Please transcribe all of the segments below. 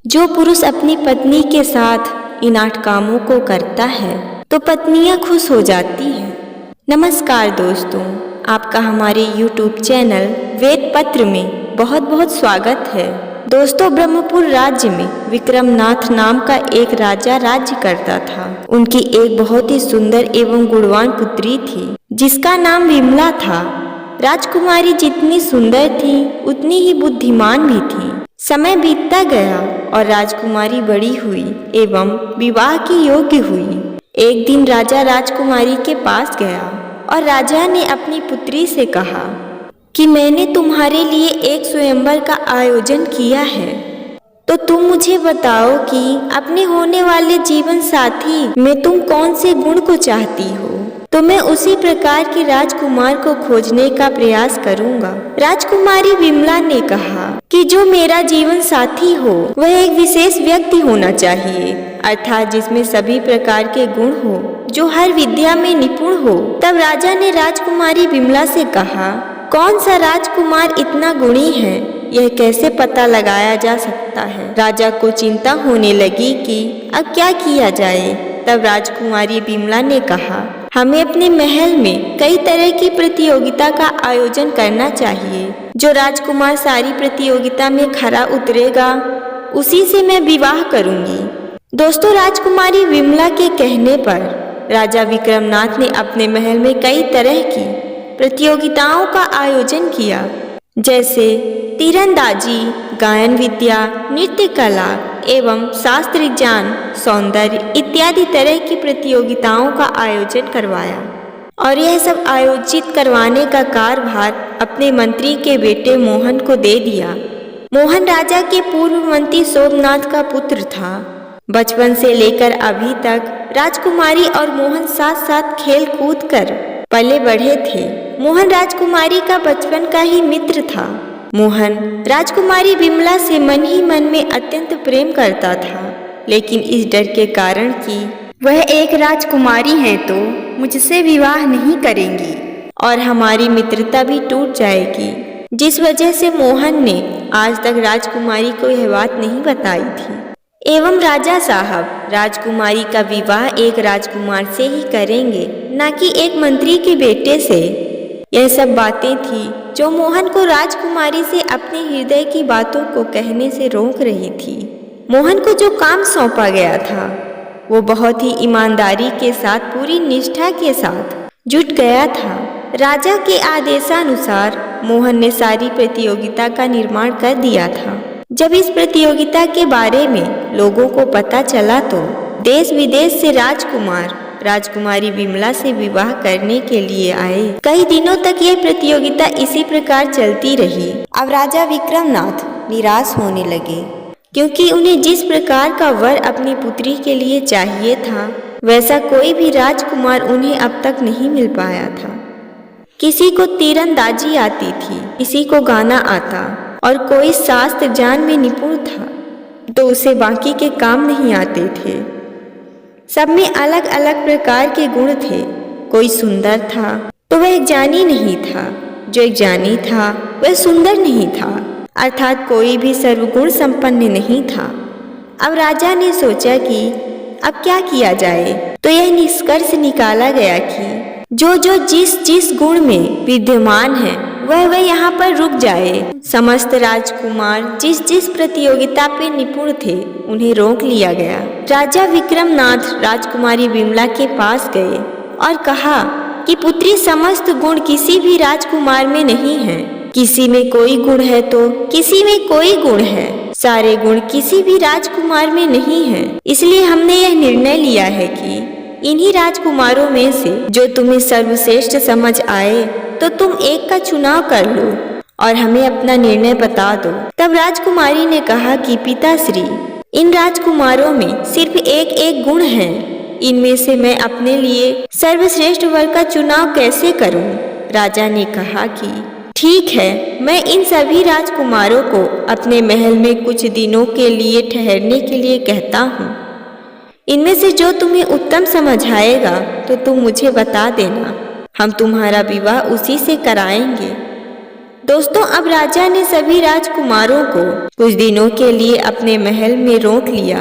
जो पुरुष अपनी पत्नी के साथ इन 8 कामों को करता है तो पत्नियां खुश हो जाती हैं। नमस्कार दोस्तों, आपका हमारे YouTube चैनल वेद पत्र में बहुत बहुत स्वागत है। दोस्तों, ब्रह्मपुर राज्य में विक्रमनाथ नाम का एक राजा राज्य करता था। उनकी एक बहुत ही सुंदर एवं गुणवान पुत्री थी जिसका नाम विमला था। राजकुमारी जितनी सुंदर थी उतनी ही बुद्धिमान भी थी। समय बीतता गया और राजकुमारी बड़ी हुई एवं विवाह की योग्य हुई। एक दिन राजा राजकुमारी के पास गया और राजा ने अपनी पुत्री से कहा कि मैंने तुम्हारे लिए एक स्वयंवर का आयोजन किया है, तो तुम मुझे बताओ कि अपने होने वाले जीवन साथी में तुम कौन से गुण को चाहती हो, तो मैं उसी प्रकार के राजकुमार को खोजने का प्रयास करूंगा। राजकुमारी विमला ने कहा कि जो मेरा जीवन साथी हो वह एक विशेष व्यक्ति होना चाहिए, अर्थात जिसमें सभी प्रकार के गुण हो, जो हर विद्या में निपुण हो। तब राजा ने राजकुमारी विमला से कहा, कौन सा राजकुमार इतना गुणी है, यह कैसे पता लगाया जा सकता है। राजा को चिंता होने लगी कि अब क्या किया जाए। तब राजकुमारी विमला ने कहा, हमें अपने महल में कई तरह की प्रतियोगिता का आयोजन करना चाहिए। जो राजकुमार सारी प्रतियोगिता में खरा उतरेगा उसी से मैं विवाह करूंगी। दोस्तों, राजकुमारी विमला के कहने पर राजा विक्रमनाथ ने अपने महल में कई तरह की प्रतियोगिताओं का आयोजन किया, जैसे तीरंदाजी, गायन विद्या, नृत्य कला एवं शास्त्र ज्ञान, सौंदर्य इत्यादि तरह की प्रतियोगिताओं का आयोजन करवाया। और यह सब आयोजित करवाने का कार्यभार अपने मंत्री के बेटे मोहन को दे दिया। मोहन राजा के पूर्व मंत्री सोमनाथ का पुत्र था। बचपन से लेकर अभी तक राजकुमारी और मोहन साथ साथ खेल कूद कर पले बढ़े थे। मोहन राजकुमारी का बचपन का ही मित्र था। मोहन राजकुमारी विमला से मन ही मन में अत्यंत प्रेम करता था, लेकिन इस डर के कारण कि वह एक राजकुमारी है तो मुझसे विवाह नहीं करेंगी और हमारी मित्रता भी टूट जाएगी, जिस वजह से मोहन ने आज तक राजकुमारी को यह बात नहीं बताई थी। एवं राजा साहब राजकुमारी का विवाह एक राजकुमार से ही करेंगे, न कि एक मंत्री के बेटे से। यह सब बातें थी जो मोहन को राजकुमारी से अपने हृदय की बातों को कहने से रोक रही थी। मोहन को जो काम सौंपा गया था वो बहुत ही ईमानदारी के साथ, पूरी निष्ठा के साथ जुट गया था। राजा के आदेशानुसार मोहन ने सारी प्रतियोगिता का निर्माण कर दिया था। जब इस प्रतियोगिता के बारे में लोगों को पता चला तो देश विदेश से राजकुमार राजकुमारी विमला से विवाह करने के लिए आए। कई दिनों तक यह प्रतियोगिता इसी प्रकार चलती रही। अब राजा विक्रमनाथ निराश होने लगे, क्योंकि उन्हें जिस प्रकार का वर अपनी पुत्री के लिए चाहिए था वैसा कोई भी राजकुमार उन्हें अब तक नहीं मिल पाया था। किसी को तीरंदाजी आती थी, किसी को गाना आता और कोई शास्त्र ज्ञान में निपुण था, तो उसे बाकी के काम नहीं आते थे। सब में अलग अलग प्रकार के गुण थे। कोई सुंदर था तो वह एक ज्ञानी नहीं था, जो एक ज्ञानी था वह सुंदर नहीं था, अर्थात कोई भी सर्वगुण संपन्न नहीं था। अब राजा ने सोचा कि अब क्या किया जाए, तो यह निष्कर्ष निकाला गया कि जो जिस गुण में विद्यमान है वह यहाँ पर रुक जाए। समस्त राजकुमार जिस प्रतियोगिता पे निपुण थे उन्हें रोक लिया गया। राजा विक्रमनाथ राजकुमारी विमला के पास गए और कहा कि पुत्री, समस्त गुण किसी भी राजकुमार में नहीं है। किसी में कोई गुण है तो किसी में कोई गुण है, सारे गुण किसी भी राजकुमार में नहीं है। इसलिए हमने यह निर्णय लिया है कि इन्हीं राजकुमारों में से जो तुम्हें सर्वश्रेष्ठ समझ आए तो तुम एक का चुनाव कर लो और हमें अपना निर्णय बता दो। तब राजकुमारी ने कहा कि पिताश्री, इन राजकुमारों में सिर्फ एक गुण है, इनमें से मैं अपने लिए सर्वश्रेष्ठ वर का चुनाव कैसे करूं? राजा ने कहा कि ठीक है, मैं इन सभी राजकुमारों को अपने महल में कुछ दिनों के लिए ठहरने के लिए कहता हूँ। इनमें से जो तुम्हें उत्तम समझ आएगा तो तुम मुझे बता देना, हम तुम्हारा विवाह उसी से कराएंगे। दोस्तों, अब राजा ने सभी राजकुमारों को कुछ दिनों के लिए अपने महल में रोक लिया।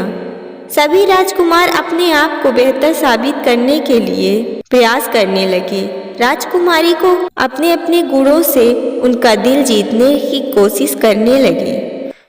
सभी राजकुमार अपने आप को बेहतर साबित करने के लिए प्रयास करने लगे। राजकुमारी को अपने अपने गुणों से उनका दिल जीतने की कोशिश करने लगे।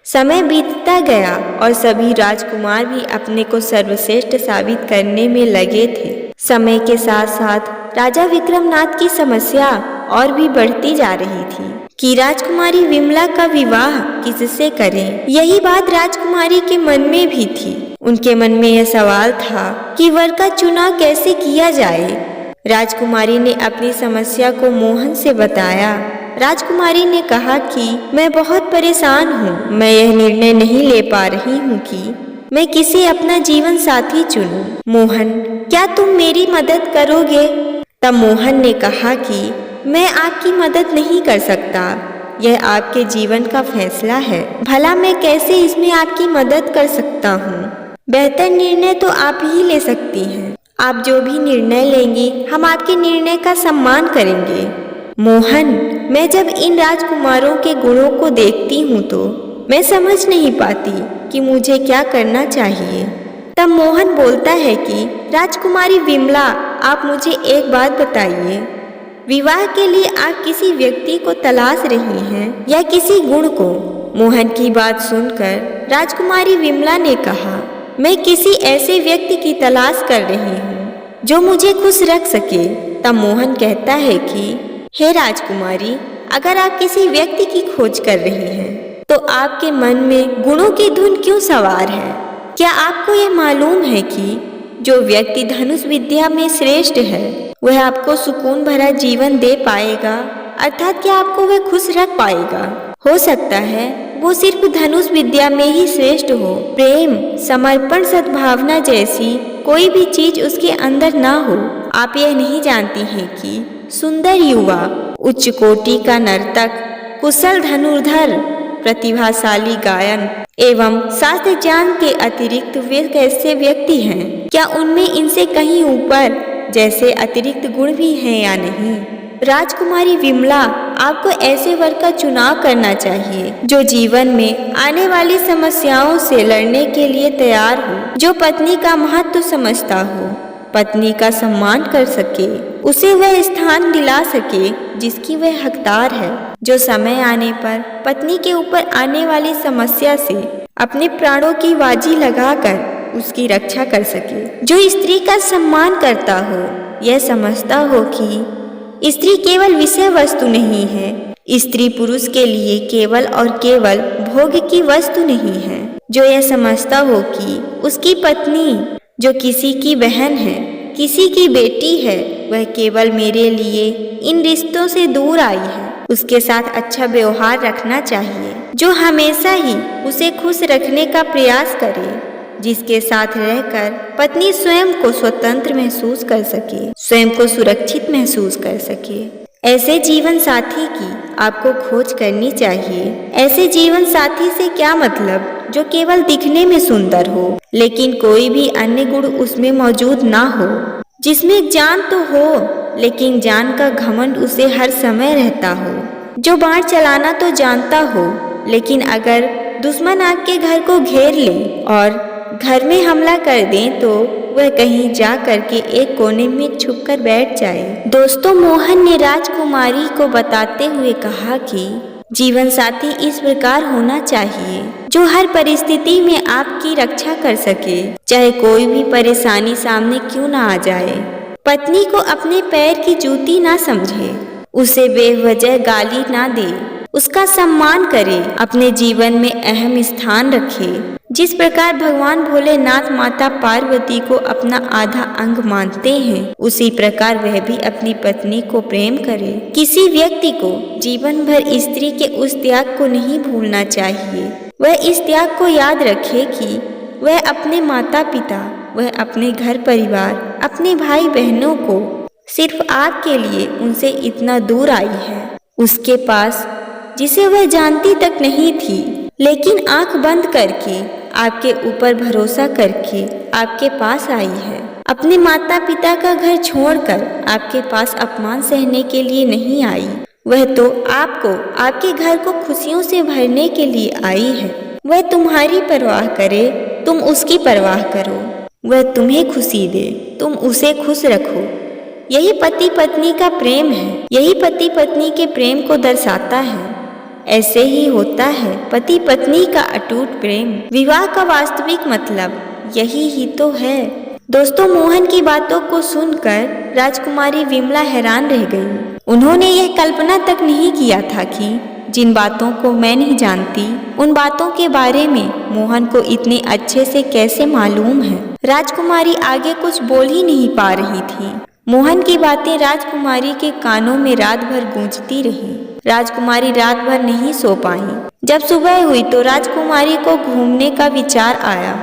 समय बीतता गया और सभी राजकुमार भी अपने को सर्वश्रेष्ठ साबित करने में लगे थे। समय के साथ साथ राजा विक्रमनाथ की समस्या और भी बढ़ती जा रही थी कि राजकुमारी विमला का विवाह किससे करें। यही बात राजकुमारी के मन में भी थी। उनके मन में यह सवाल था कि वर का चुनाव कैसे किया जाए। राजकुमारी ने अपनी समस्या को मोहन से बताया। राजकुमारी ने कहा कि मैं बहुत परेशान हूँ। मैं यह निर्णय नहीं ले पा रही हूँ कि मैं किसे अपना जीवन साथी चुनूं। मोहन, क्या तुम मेरी मदद करोगे? तब मोहन ने कहा कि मैं आपकी मदद नहीं कर सकता। यह आपके जीवन का फैसला है। भला मैं कैसे इसमें आपकी मदद कर सकता हूँ? बेहतर निर्णय तो आप ही ले सकती हैं। आप जो भी निर्णय लेंगी हम आपके निर्णय का सम्मान करेंगे। मोहन, मैं जब इन राजकुमारों के गुणों को देखती हूँ तो मैं समझ नहीं पाती कि मुझे क्या करना चाहिए। तब मोहन बोलता है कि राजकुमारी विमला, आप मुझे एक बात बताइए। विवाह के लिए आप किसी व्यक्ति को तलाश रही हैं या किसी गुण को? मोहन की बात सुनकर राजकुमारी विमला ने कहा, मैं किसी ऐसे व्यक्ति की तलाश कर रही हूँ जो मुझे खुश रख सके। तब मोहन कहता है कि हे राजकुमारी, अगर आप किसी व्यक्ति की खोज कर रही हैं तो आपके मन में गुणों की धुन क्यों सवार है? क्या आपको यह मालूम है कि जो व्यक्ति धनुष विद्या में श्रेष्ठ है वह आपको सुकून भरा जीवन दे पाएगा, अर्थात क्या आपको वह खुश रख पाएगा? हो सकता है वो सिर्फ धनुष विद्या में ही श्रेष्ठ हो। प्रेम, समर्पण, सद्भावना जैसी कोई भी चीज उसके अंदर ना हो। आप यह नहीं जानती हैं कि सुंदर युवा, उच्च कोटि का नर्तक, कुशल धनुर्धर, प्रतिभाशाली गायन एवं शास्त्र ज्ञान के अतिरिक्त वे कैसे व्यक्ति हैं? क्या उनमें इनसे कहीं ऊपर जैसे अतिरिक्त गुण भी हैं या नहीं? राजकुमारी विमला, आपको ऐसे वर का चुनाव करना चाहिए जो जीवन में आने वाली समस्याओं से लड़ने के लिए तैयार हो, जो पत्नी का महत्व समझता हो, पत्नी का सम्मान कर सके, उसे वह स्थान दिला सके जिसकी वह हकदार है, जो समय आने पर पत्नी के ऊपर आने वाली समस्या से अपने प्राणों की बाजी लगाकर उसकी रक्षा कर सके, जो स्त्री का सम्मान करता हो, यह समझता हो कि स्त्री केवल विषय वस्तु नहीं है, स्त्री पुरुष के लिए केवल और केवल भोग की वस्तु नहीं है, जो यह समझता हो कि उसकी पत्नी जो किसी की बहन है, किसी की बेटी है, वह केवल मेरे लिए इन रिश्तों से दूर आई है। उसके साथ अच्छा व्यवहार रखना चाहिए, जो हमेशा ही उसे खुश रखने का प्रयास करे, जिसके साथ रहकर पत्नी स्वयं को स्वतंत्र महसूस कर सके, स्वयं को सुरक्षित महसूस कर सके। ऐसे जीवन साथी की आपको खोज करनी चाहिए। ऐसे जीवन साथी से क्या मतलब, जो केवल दिखने में सुंदर हो लेकिन कोई भी अन्य गुण उसमें मौजूद ना हो, जिसमें जान तो हो लेकिन जान का घमंड उसे हर समय रहता हो, जो बाण चलाना तो जानता हो लेकिन अगर दुश्मन आपके घर को घेर ले और घर में हमला कर दें तो वह कहीं जा करके एक कोने में छुपकर बैठ जाए। दोस्तों, मोहन ने राजकुमारी को बताते हुए कहा कि जीवन साथी इस प्रकार होना चाहिए जो हर परिस्थिति में आपकी रक्षा कर सके, चाहे कोई भी परेशानी सामने क्यों ना आ जाए। पत्नी को अपने पैर की जूती ना समझे, उसे बेवजह गाली ना दे, उसका सम्मान करे, अपने जीवन में अहम स्थान रखे। जिस प्रकार भगवान भोलेनाथ माता पार्वती को अपना आधा अंग मानते हैं, उसी प्रकार वह भी अपनी पत्नी को प्रेम करे। किसी व्यक्ति को जीवन भर स्त्री के उस त्याग को नहीं भूलना चाहिए। वह इस त्याग को याद रखे कि वह अपने माता पिता, वह अपने घर परिवार, अपने भाई बहनों को सिर्फ आपके लिए उनसे इतना दूर आई है। उसके पास जिसे वह जानती तक नहीं थी, लेकिन आंख बंद करके आपके ऊपर भरोसा करके आपके पास आई है। अपने माता पिता का घर छोड़कर आपके पास अपमान सहने के लिए नहीं आई। वह तो आपको आपके घर को खुशियों से भरने के लिए आई है। वह तुम्हारी परवाह करे, तुम उसकी परवाह करो। वह तुम्हें खुशी दे, तुम उसे खुश रखो। यही पति पत्नी का प्रेम है। यही पति पत्नी के प्रेम को दर्शाता है। ऐसे ही होता है पति पत्नी का अटूट प्रेम। विवाह का वास्तविक मतलब यही ही तो है। दोस्तों, मोहन की बातों को सुनकर राजकुमारी विमला हैरान रह गई। उन्होंने यह कल्पना तक नहीं किया था कि जिन बातों को मैं नहीं जानती, उन बातों के बारे में मोहन को इतने अच्छे से कैसे मालूम है। राजकुमारी आगे कुछ बोल ही नहीं पा रही थी। मोहन की बातें राजकुमारी के कानों में रात भर गूंजती रही। राजकुमारी रात भर नहीं सो पाई। जब सुबह हुई तो राजकुमारी को घूमने का विचार आया।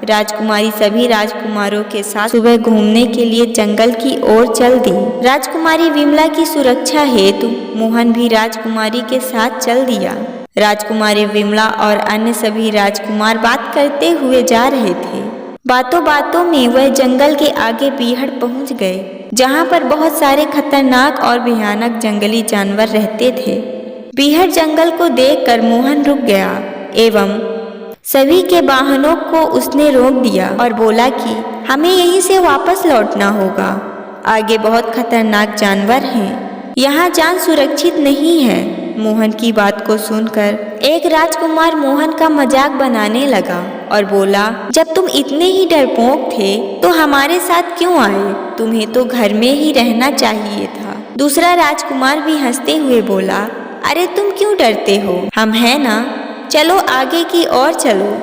राजकुमारी सभी राजकुमारों के साथ सुबह घूमने के लिए जंगल की ओर चल दी। राजकुमारी विमला की सुरक्षा हेतु मोहन भी राजकुमारी के साथ चल दिया। राजकुमारी विमला और अन्य सभी राजकुमार बात करते हुए जा रहे थे। बातों बातों में वह जंगल के आगे बीहड़ पहुंच गए, जहां पर बहुत सारे खतरनाक और भयानक जंगली जानवर रहते थे। बीहड़ जंगल को देखकर मोहन रुक गया एवं सभी के वाहनों को उसने रोक दिया और बोला कि हमें यहीं से वापस लौटना होगा। आगे बहुत खतरनाक जानवर हैं, यहाँ जान सुरक्षित नहीं है। मोहन की बात को सुनकर एक राजकुमार मोहन का मजाक बनाने लगा और बोला, जब तुम इतने ही डरपोक थे तो हमारे साथ क्यों आए? तुम्हें तो घर में ही रहना चाहिए था। दूसरा राजकुमार भी हंसते हुए बोला, अरे तुम क्यों डरते हो? हम हैं ना, चलो आगे की ओर चलो।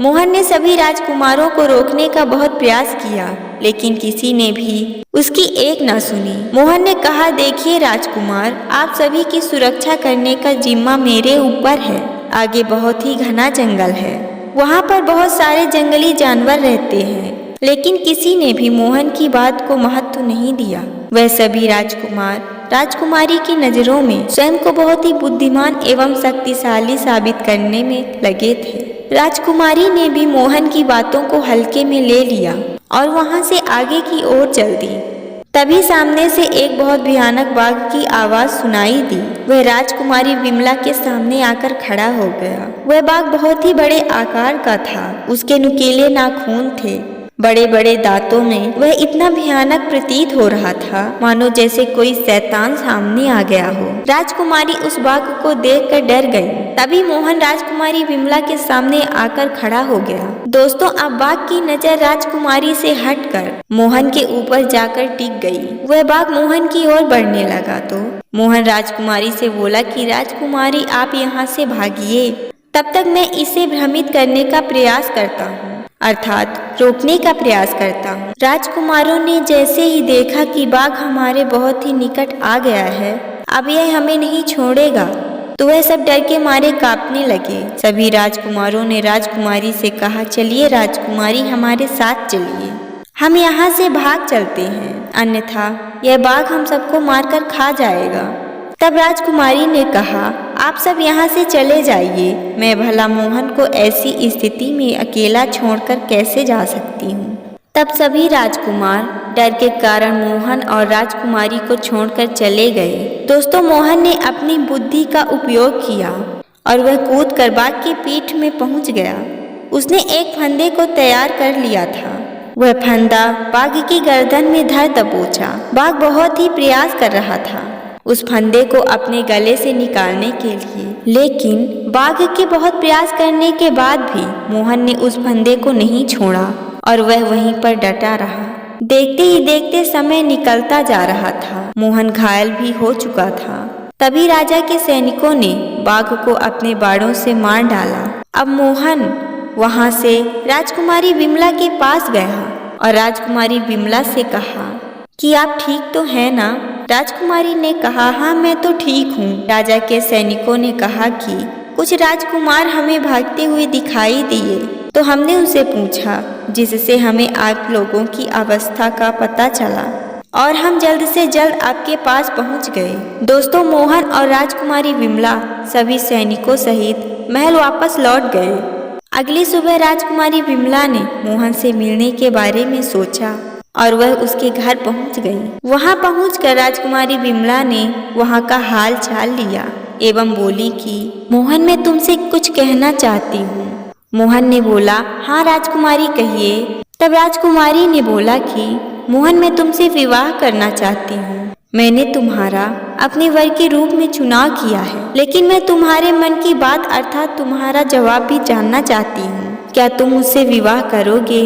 मोहन ने सभी राजकुमारों को रोकने का बहुत प्रयास किया, लेकिन किसी ने भी उसकी एक न सुनी। मोहन ने कहा, देखिए राजकुमार, आप सभी की सुरक्षा करने का जिम्मा मेरे ऊपर है। आगे बहुत ही घना जंगल है, वहाँ पर बहुत सारे जंगली जानवर रहते हैं, लेकिन किसी ने भी मोहन की बात को महत्व नहीं दिया। वह सभी राजकुमार राजकुमारी की नजरों में स्वयं को बहुत ही बुद्धिमान एवं शक्तिशाली साबित करने में लगे थे। राजकुमारी ने भी मोहन की बातों को हल्के में ले लिया और वहां से आगे की ओर चल दी। तभी सामने से एक बहुत भयानक बाघ की आवाज सुनाई दी। वह राजकुमारी विमला के सामने आकर खड़ा हो गया। वह बाघ बहुत ही बड़े आकार का था। उसके नुकीले नाखून थे, बड़े बड़े दांतों में वह इतना भयानक प्रतीत हो रहा था मानो जैसे कोई शैतान सामने आ गया हो। राजकुमारी उस बाघ को देखकर डर गई। तभी मोहन राजकुमारी विमला के सामने आकर खड़ा हो गया। दोस्तों, अब बाघ की नजर राजकुमारी से हटकर मोहन के ऊपर जाकर टिक गई। वह बाघ मोहन की ओर बढ़ने लगा तो मोहन राजकुमारी से बोला कि राजकुमारी, आप यहाँ से भागिए, तब तक मैं इसे भ्रमित करने का प्रयास करता हूँ, अर्थात रोकने का प्रयास करता हूँ। राजकुमारों ने जैसे ही देखा कि बाघ हमारे बहुत ही निकट आ गया है, अब यह हमें नहीं छोड़ेगा, तो वह सब डर के मारे कांपने लगे। सभी राजकुमारों ने राजकुमारी से कहा, चलिए राजकुमारी, हमारे साथ चलिए, हम यहाँ से भाग चलते हैं, अन्यथा यह बाघ हम सबको मारकर खा जाएगा। तब राजकुमारी ने कहा, आप सब यहाँ से चले जाइए, मैं भला मोहन को ऐसी स्थिति में अकेला छोड़कर कैसे जा सकती हूँ। तब सभी राजकुमार डर के कारण मोहन और राजकुमारी को छोड़कर चले गए। दोस्तों, मोहन ने अपनी बुद्धि का उपयोग किया और वह कूदकर बाघ की पीठ में पहुँच गया। उसने एक फंदे को तैयार कर लिया था। वह फंदा बाघ की गर्दन में धर दबोचा। बाघ बहुत ही प्रयास कर रहा था उस फंदे को अपने गले से निकालने के लिए, लेकिन बाघ के बहुत प्रयास करने के बाद भी मोहन ने उस फंदे को नहीं छोड़ा और वह वहीं पर डटा रहा। देखते ही देखते समय निकलता जा रहा था। मोहन घायल भी हो चुका था। तभी राजा के सैनिकों ने बाघ को अपने बाड़ों से मार डाला। अब मोहन वहां से राजकुमारी विमला के पास गया और राजकुमारी विमला से कहा कि आप ठीक तो हैं ना? राजकुमारी ने कहा, हाँ मैं तो ठीक हूँ। राजा के सैनिकों ने कहा कि कुछ राजकुमार हमें भागते हुए दिखाई दिए, तो हमने उनसे पूछा, जिससे हमें आप लोगों की अवस्था का पता चला और हम जल्द से जल्द आपके पास पहुँच गए। दोस्तों, मोहन और राजकुमारी विमला सभी सैनिकों सहित महल वापस लौट गए। अगली सुबह राजकुमारी विमला ने मोहन से मिलने के बारे में सोचा। और वह उसके घर पहुंच गई। वहां पहुंचकर राजकुमारी विमला ने वहां का हाल चाल लिया एवं बोली कि मोहन, मैं तुमसे कुछ कहना चाहती हूँ। मोहन ने बोला, हाँ राजकुमारी कहिए। तब राजकुमारी ने बोला कि मोहन, मैं तुमसे विवाह करना चाहती हूँ। मैंने तुम्हारा अपने वर के रूप में चुनाव किया है, लेकिन मैं तुम्हारे मन की बात अर्थात तुम्हारा जवाब भी जानना चाहती हूँ। क्या तुम मुझसे विवाह करोगे?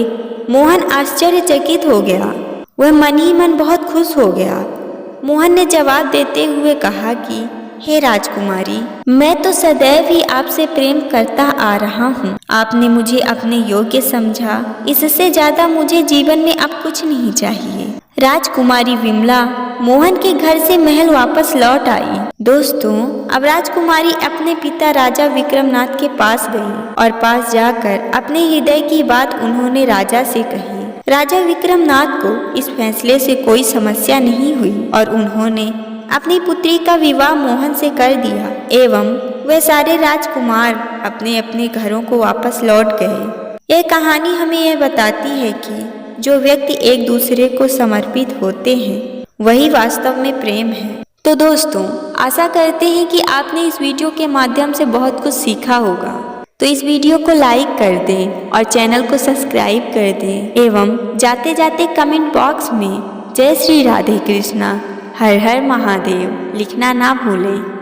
मोहन आश्चर्यचकित हो गया। वह मन ही मन बहुत खुश हो गया। मोहन ने जवाब देते हुए कहा कि हे राजकुमारी, मैं तो सदैव ही आपसे प्रेम करता आ रहा हूँ। आपने मुझे अपने योग्य समझा, इससे ज्यादा मुझे जीवन में अब कुछ नहीं चाहिए। राजकुमारी विमला मोहन के घर से महल वापस लौट आई। दोस्तों, अब राजकुमारी अपने पिता राजा विक्रमनाथ के पास गई और पास जाकर अपने हृदय की बात उन्होंने राजा से कही। राजा विक्रमनाथ को इस फैसले से कोई समस्या नहीं हुई और उन्होंने अपनी पुत्री का विवाह मोहन से कर दिया एवं वे सारे राजकुमार अपने अपने घरों को वापस लौट गए। यह कहानी हमें यह बताती है कि जो व्यक्ति एक दूसरे को समर्पित होते हैं वही वास्तव में प्रेम है। तो दोस्तों, आशा करते हैं कि आपने इस वीडियो के माध्यम से बहुत कुछ सीखा होगा। तो इस वीडियो को लाइक कर दें और चैनल को सब्सक्राइब कर दें एवं जाते जाते कमेंट बॉक्स में जय श्री राधे कृष्णा, हर हर महादेव लिखना ना भूलें।